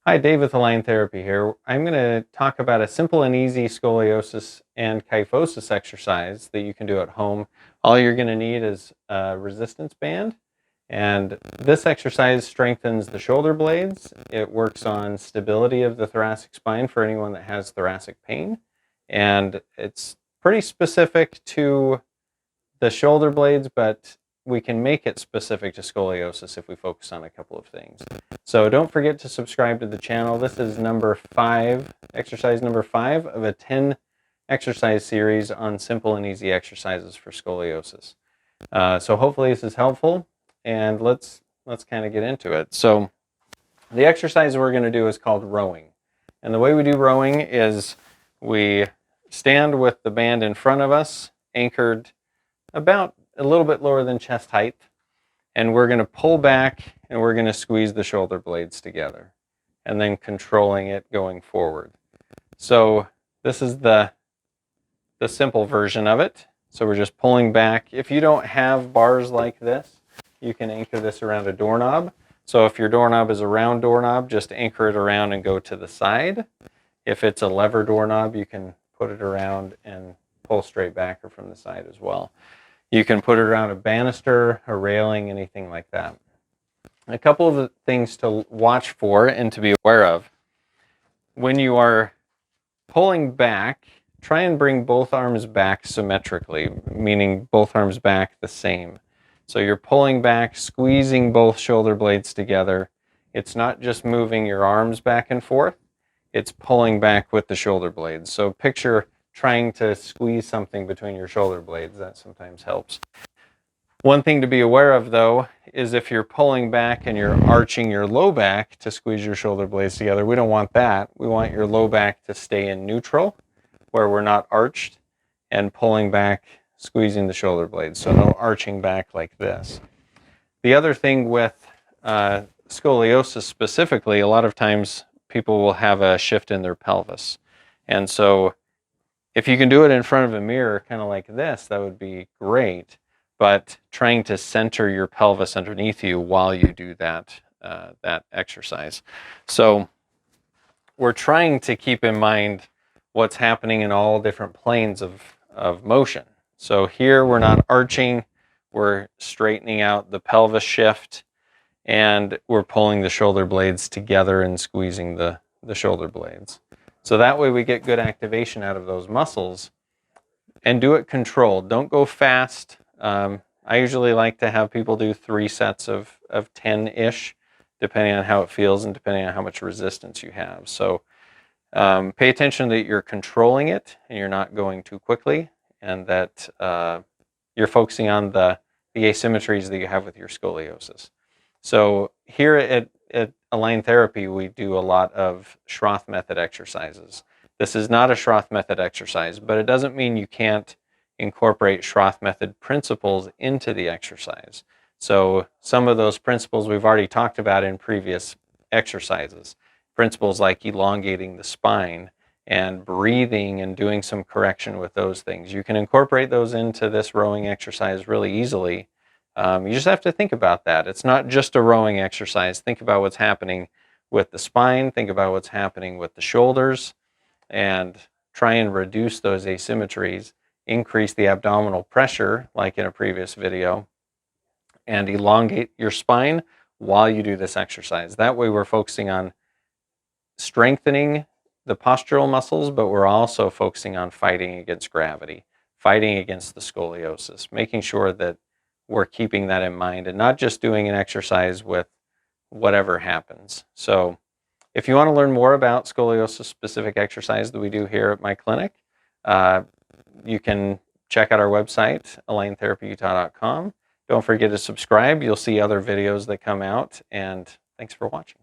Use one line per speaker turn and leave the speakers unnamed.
Hi, Dave with Align Therapy here. I'm going to talk about a simple and easy scoliosis and kyphosis exercise that you can do at home. All you're going to need is a resistance band, and this exercise strengthens the shoulder blades. It works on stability of the thoracic spine for anyone that has thoracic pain, and it's pretty specific to the shoulder blades, but we can make it specific to scoliosis if we focus on a couple of things. So don't forget to subscribe to the channel. This is exercise number 5 of a 10 exercise series on simple and easy exercises for scoliosis. So hopefully this is helpful, and let's kind of get into it. So the exercise we're going to do is called rowing. And the way we do rowing is we stand with the band in front of us, anchored about a little bit lower than chest height, and we're going to pull back and we're going to squeeze the shoulder blades together, and then controlling it going forward. So this is the simple version of it. So we're just pulling back. If you don't have bars like this, you can anchor this around a doorknob. So if your doorknob is a round doorknob, just anchor it around and go to the side. If it's a lever doorknob, you can put it around and pull straight back or from the side as well. You can put it around a banister, a railing, anything like that. A couple of the things to watch for and to be aware of. When you are pulling back, try and bring both arms back symmetrically, meaning both arms back the same. So you're pulling back, squeezing both shoulder blades together. It's not just moving your arms back and forth, it's pulling back with the shoulder blades. So picture trying to squeeze something between your shoulder blades. That sometimes helps. One thing to be aware of, though, is if you're pulling back and you're arching your low back to squeeze your shoulder blades together, we don't want that. We want your low back to stay in neutral, where we're not arched, and pulling back, squeezing the shoulder blades. So no arching back like this. The other thing with scoliosis specifically, a lot of times people will have a shift in their pelvis. And so if you can do it in front of a mirror, kind of like this, that would be great. But trying to center your pelvis underneath you while you do that exercise. So we're trying to keep in mind what's happening in all different planes of motion. So here we're not arching, we're straightening out the pelvis shift, and we're pulling the shoulder blades together and squeezing the shoulder blades. So that way we get good activation out of those muscles, and do it controlled. Don't go fast. I usually like to have people do 3 sets of 10-ish, depending on how it feels and depending on how much resistance you have. So pay attention that you're controlling it and you're not going too quickly, and that you're focusing on the asymmetries that you have with your scoliosis. So here at Align Therapy, we do a lot of Schroth method exercises. This is not a Schroth method exercise, but it doesn't mean you can't incorporate Schroth method principles into the exercise. So some of those principles we've already talked about in previous exercises. Principles like elongating the spine and breathing and doing some correction with those things. You can incorporate those into this rowing exercise really easily. You just have to think about that. It's not just a rowing exercise. Think about what's happening with the spine. Think about what's happening with the shoulders, and try and reduce those asymmetries, increase the abdominal pressure like in a previous video, and elongate your spine while you do this exercise. That way we're focusing on strengthening the postural muscles, but we're also focusing on fighting against gravity, fighting against the scoliosis, making sure that we're keeping that in mind and not just doing an exercise with whatever happens. So if you want to learn more about scoliosis specific exercise that we do here at my clinic, you can check out our website, aligntherapyutah.com. Don't forget to subscribe. You'll see other videos that come out, and thanks for watching.